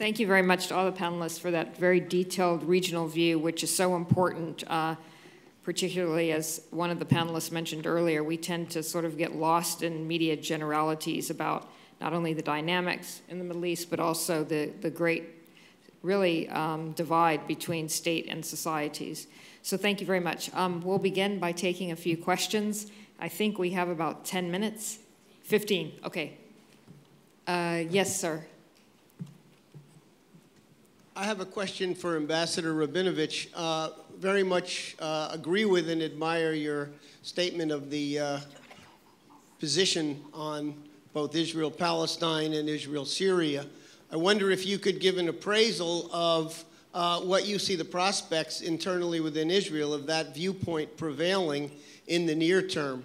Thank you very much to all the panelists for that very detailed regional view, which is so important, particularly as one of the panelists mentioned earlier. We tend to sort of get lost in media generalities about not only the dynamics in the Middle East, but also the great, really, divide between state and societies. So thank you very much. We'll begin by taking a few questions. I think we have about 10 minutes. 15, okay. Yes, sir. I have a question for Ambassador Rabinovich. Very much agree with and admire your statement of the position on both Israel-Palestine and Israel-Syria. I wonder if you could give an appraisal of what you see the prospects internally within Israel of that viewpoint prevailing in the near term.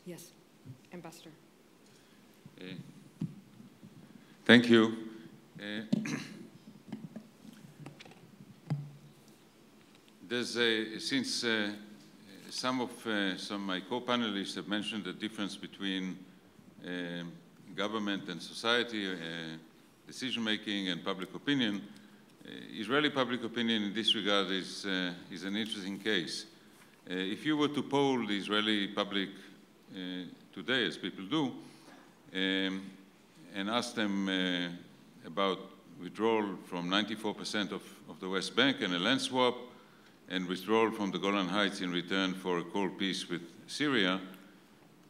Yes, Ambassador. Thank you. Since some of my co-panelists have mentioned the difference between government and society, decision-making and public opinion, Israeli public opinion in this regard is an interesting case. If you were to poll the Israeli public today, as people do, and ask them about withdrawal from 94% of the West Bank and a land swap, and withdrawal from the Golan Heights in return for a cold peace with Syria,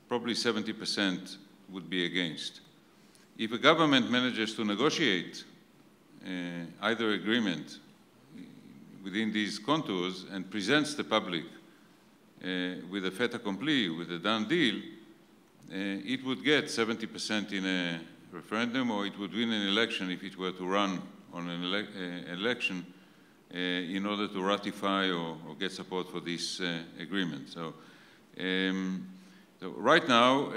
probably 70% would be against. If a government manages to negotiate either agreement within these contours and presents the public with a fait accompli, with a done deal, it would get 70% in a referendum, or it would win an election if it were to run on an election in order to ratify or get support for this agreement. So right now,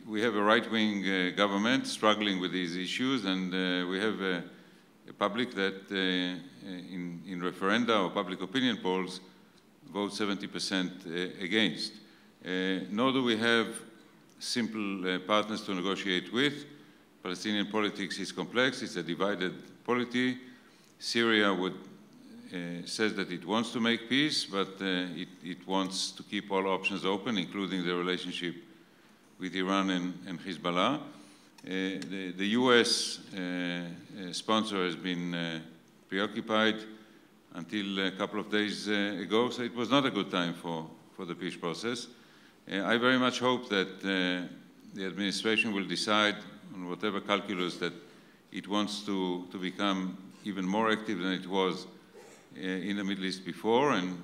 we have a right-wing government struggling with these issues, and we have a public that in referenda or public opinion polls votes 70% against. Nor do we have simple partners to negotiate with. Palestinian politics is complex. It's a divided polity. Syria says that it wants to make peace, but it wants to keep all options open, including the relationship with Iran and Hezbollah. The US sponsor has been preoccupied until a couple of days ago, so it was not a good time for the peace process. I very much hope that the administration will decide on whatever calculus that it wants to become even more active than it was in the Middle East before and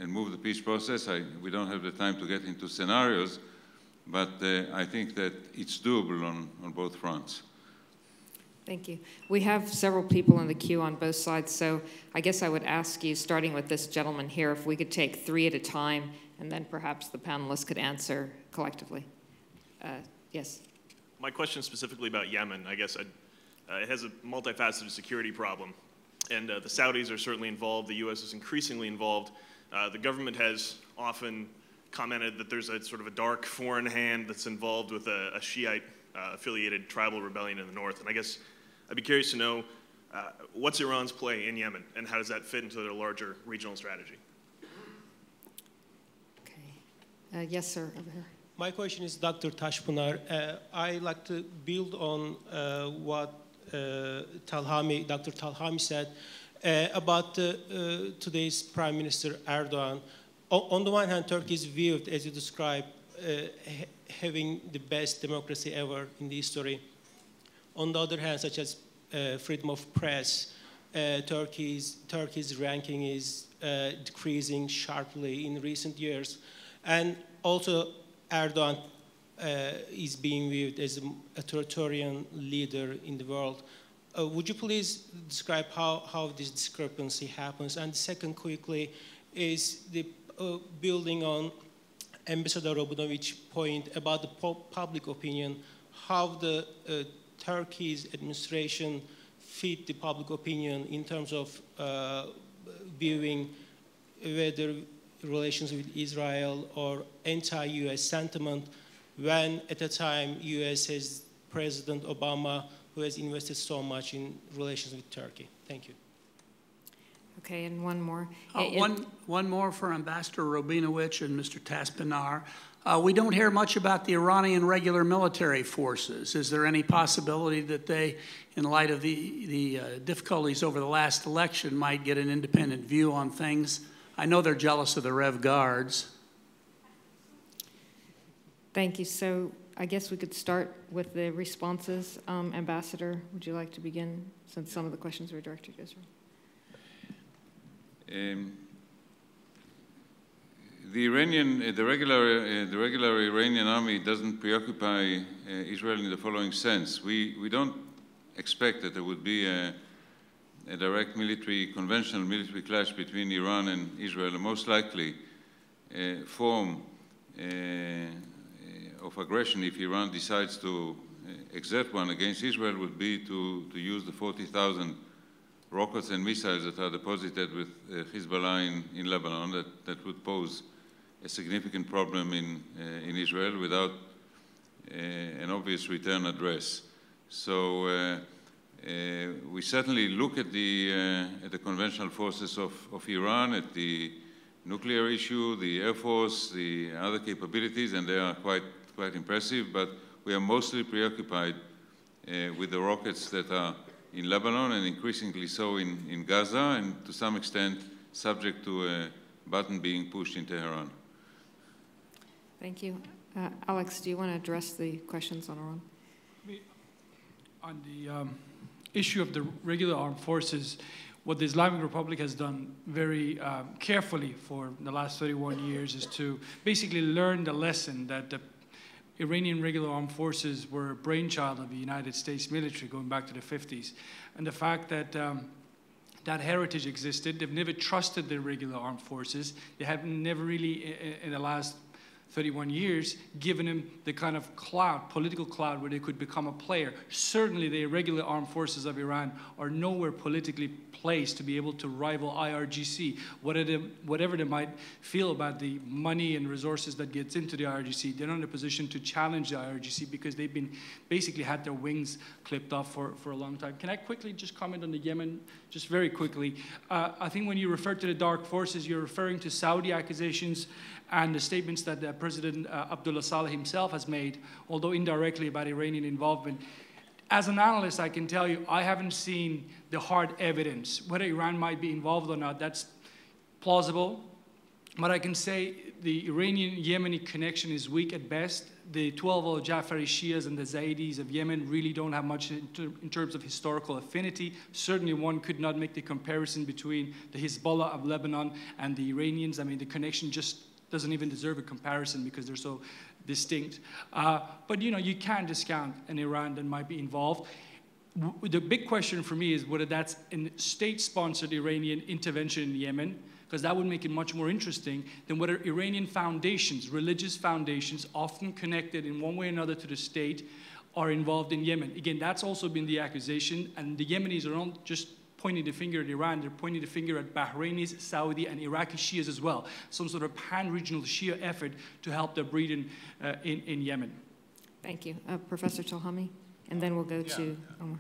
move the peace process. We don't have the time to get into scenarios, but I think that it's doable on both fronts. Thank you. We have several people in the queue on both sides, so I guess I would ask you, starting with this gentleman here, if we could take 3 at a time, and then perhaps the panelists could answer collectively. Yes. My question is specifically about Yemen. I guess it has a multifaceted security problem, and the Saudis are certainly involved. The U.S. is increasingly involved. The government has often commented that there's a sort of a dark foreign hand that's involved with a Shiite affiliated tribal rebellion in the north. And I guess I'd be curious to know what's Iran's play in Yemen, and how does that fit into their larger regional strategy? Okay. Yes, sir, over here. My question is Dr. Tashpunar. I'd like to build on what Dr. Talhami said about today's Prime Minister Erdogan. On the one hand, Turkey is viewed, as you described, having the best democracy ever in the history. On the other hand, such as freedom of press, Turkey's ranking is decreasing sharply in recent years. And also, Erdogan is being viewed as an authoritarian leader in the world. Would you please describe how this discrepancy happens? And second, quickly, is the building on Ambassador Rabinovic's point about the public opinion, how the Turkey's administration fit the public opinion in terms of viewing whether relations with Israel or anti-US sentiment when at a time U.S. has President Obama, who has invested so much in relations with Turkey? Thank you. Okay, and one more. One more for Ambassador Rabinovich and Mr. Taspinar. We don't hear much about the Iranian regular military forces. Is there any possibility that they, in light of the difficulties over the last election, might get an independent view on things? I know they're jealous of the Rev Guards. Thank you. So I guess we could start with the responses. Ambassador, would you like to begin, since some of the questions were directed to Israel? The regular Iranian army doesn't preoccupy Israel in the following sense. We don't expect that there would be a direct conventional military clash between Iran and Israel. The most likely form of aggression, if Iran decides to exert one against Israel, would be to use the 40,000 rockets and missiles that are deposited with Hezbollah in Lebanon. That would pose a significant problem in Israel without an obvious return address. So we certainly look at the conventional forces of Iran, at the nuclear issue, the Air Force, the other capabilities, and they are quite impressive, but we are mostly preoccupied with the rockets that are in Lebanon and increasingly so in Gaza, and to some extent subject to a button being pushed in Tehran. Thank you. Alex, do you want to address the questions on Iran? On the issue of the regular armed forces, what the Islamic Republic has done very carefully for the last 31 years is to basically learn the lesson that the Iranian regular armed forces were a brainchild of the United States military going back to the 50s. And the fact that that heritage existed, they've never trusted the regular armed forces. They have never really, in the last 31 years, given them the kind of clout, political clout, where they could become a player. Certainly the irregular armed forces of Iran are nowhere politically placed to be able to rival IRGC. Whatever they might feel about the money and resources that gets into the IRGC, they're not in a position to challenge the IRGC because they've been basically had their wings clipped off for a long time. Can I quickly just comment on the Yemen, just very quickly? I think when you refer to the dark forces, you're referring to Saudi accusations and the statements that President Abdullah Saleh himself has made, although indirectly, about Iranian involvement. As an analyst, I can tell you, I haven't seen the hard evidence. Whether Iran might be involved or not, that's plausible. But I can say the Iranian-Yemeni connection is weak at best. The 12 al-Jafari Shias and the Zaydis of Yemen really don't have much in terms of historical affinity. Certainly one could not make the comparison between the Hezbollah of Lebanon and the Iranians. I mean, the connection just doesn't even deserve a comparison because they're so distinct. But you can't discount an Iran that might be involved. The big question for me is whether that's a state-sponsored Iranian intervention in Yemen, because that would make it much more interesting than whether Iranian foundations, religious foundations, often connected in one way or another to the state, are involved in Yemen. Again, that's also been the accusation, and the Yemenis are not just pointing the finger at Iran, they're pointing the finger at Bahrainis, Saudi, and Iraqi Shias as well. Some sort of pan-regional Shia effort to help their breed in Yemen. Thank you. Professor Talhami, and then we'll go to Omar.